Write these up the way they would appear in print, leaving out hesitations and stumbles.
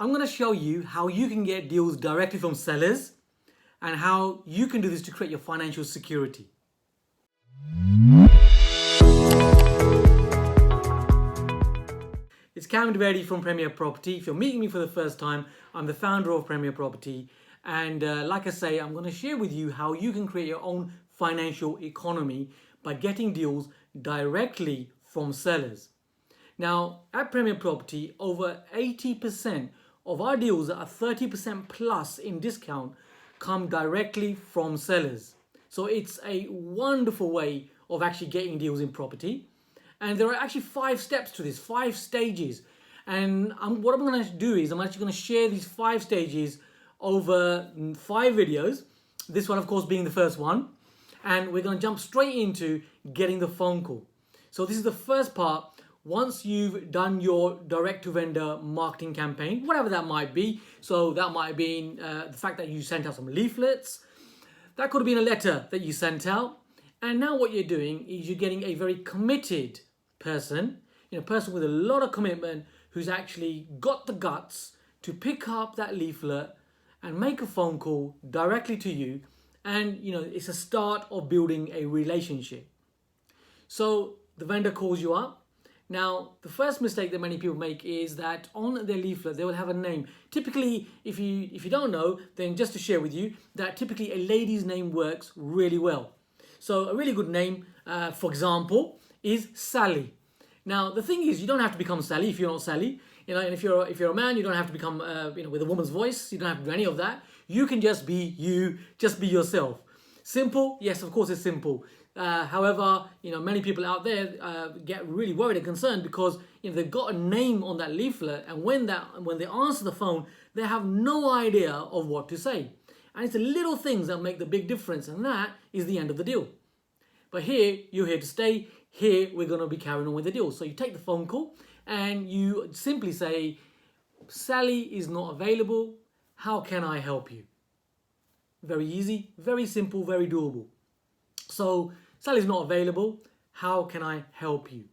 I'm going to show you how you can get deals directly from sellers and how you can do this to create your financial security. It's Cam Dwighty from Premier Property. If you're meeting me for the first time, I'm the founder of Premier Property. And like I say, I'm going to share with you how you can create your own financial economy by getting deals directly from sellers. Now, at Premier Property, over 80% of our deals that are 30% plus in discount come directly from sellers. So it's a wonderful way of actually getting deals in property. And there are actually 5 steps to this, 5 stages. And what I'm going to do is I'm actually going to share these 5 stages over 5 videos. This one, of course, being the first one. And we're going to jump straight into getting the phone call. So this is the first part. Once you've done your direct-to-vendor marketing campaign, whatever that might be, so that might have been the fact that you sent out some leaflets, that could have been a letter that you sent out, and now what you're doing is you're getting a very committed person, a person with a lot of commitment who's actually got the guts to pick up that leaflet and make a phone call directly to you, and it's a start of building a relationship. So the vendor calls you up. Now, the first mistake that many people make is that on their leaflet, they will have a name. Typically, if you don't know, then just to share with you, that typically a lady's name works really well. So a really good name, for example, is Sally. Now, the thing is, you don't have to become Sally if you're not Sally. And if you're a man, you don't have to become, with a woman's voice. You don't have to do any of that. You can just be you, just be yourself. Simple? Yes, of course it's simple. However, many people out there get really worried and concerned because they've got a name on that leaflet, and when they answer the phone, they have no idea of what to say. And it's the little things that make the big difference, and that is the end of the deal. But here, you're here to stay. Here, we're going to be carrying on with the deal. So you take the phone call and you simply say, Sally is not available. How can I help you? Very easy, very simple, very doable. So Sally's not available. How can I help you?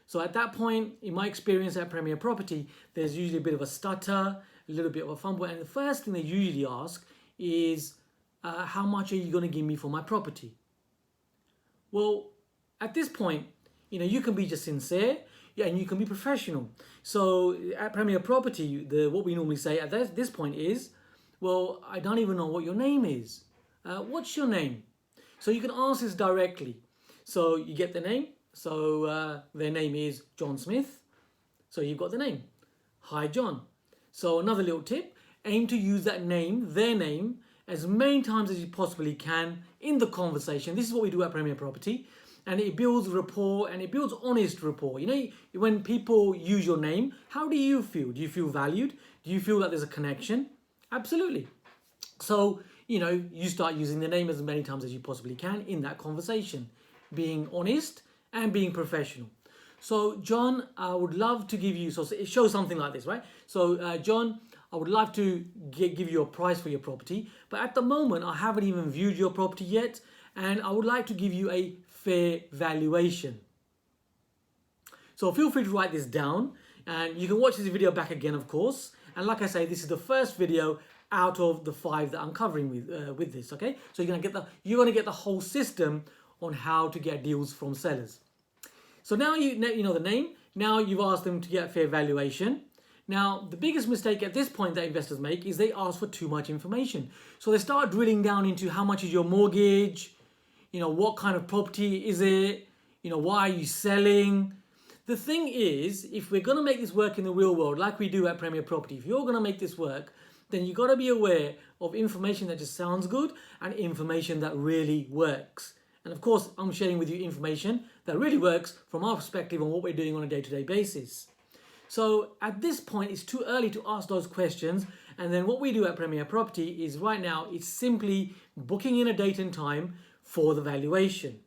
So at that point, in my experience at Premier Property, there's usually a bit of a stutter, a little bit of a fumble. And the first thing they usually ask is, how much are you going to give me for my property? Well, at this point, you can be just sincere, and you can be professional. So at Premier Property, what we normally say at this point is, well, I don't even know what your name is. What's your name? So you can ask this directly. So you get the name. So their name is John Smith. So you've got the name. Hi, John. So another little tip, aim to use that name, their name, as many times as you possibly can in the conversation. This is what we do at Premier Property. And it builds rapport, and it builds honest rapport. When people use your name, how do you feel? Do you feel valued? Do you feel that there's a connection? Absolutely. So, you start using the name as many times as you possibly can in that conversation, being honest and being professional. So, John, I would love to give you, so it shows something like this, right? So, John, I would love to give you a price for your property, but at the moment, I haven't even viewed your property yet, and I would like to give you a fair valuation. So, feel free to write this down, and you can watch this video back again, of course. And like I say, this is the first video out of the 5 that I'm covering with this, okay? So you're gonna get the whole system on how to get deals from sellers. So now you know the name. Now you've asked them to get a fair valuation. Now the biggest mistake at this point that investors make is they ask for too much information. So they start drilling down into how much is your mortgage, what kind of property is it, why are you selling. The thing is, if we're going to make this work in the real world, like we do at Premier Property, if you're going to make this work, then you've got to be aware of information that just sounds good and information that really works. And of course, I'm sharing with you information that really works from our perspective on what we're doing on a day-to-day basis. So at this point, it's too early to ask those questions. And then what we do at Premier Property is right now, it's simply booking in a date and time for the valuation.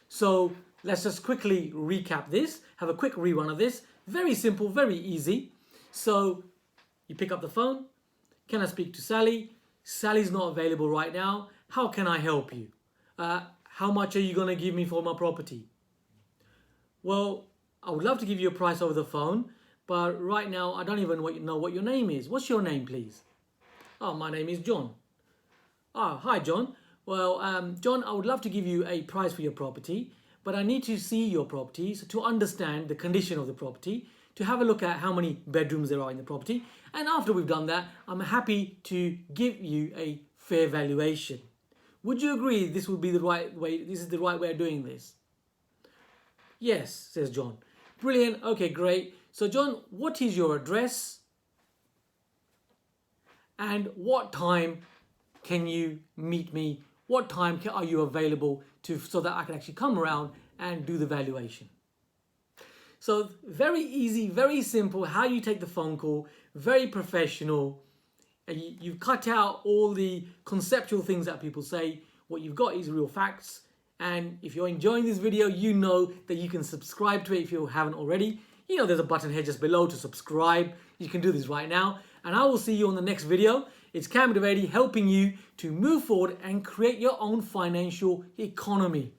So let's just quickly recap this, have a quick rerun of this. Very simple, very easy. So you pick up the phone. Can I speak to Sally? Sally's not available right now. How can I help you? How much are you going to give me for my property? Well, I would love to give you a price over the phone, But right now, I don't even know what your name is. What's your name, please? Oh, my name is John. Oh, hi, John. Well, John, I would love to give you a price for your property, but I need to see your property to understand the condition of the property, to have a look at how many bedrooms there are in the property. And after we've done that, I'm happy to give you a fair valuation. Would you agree this would be the right way? This is the right way of doing this? Yes, says John. Brilliant. Okay, great. So, John, what is your address? And what time can you meet me? What time are you available so that I can actually come around and do the valuation? So very easy, very simple, how you take the phone call, very professional. And you've cut out all the conceptual things that people say. What you've got is real facts. And if you're enjoying this video, you know that you can subscribe to it if you haven't already. You know there's a button here just below to subscribe. You can do this right now. And I will see you on the next video. It's Kamran Dwivedi helping you to move forward and create your own financial economy.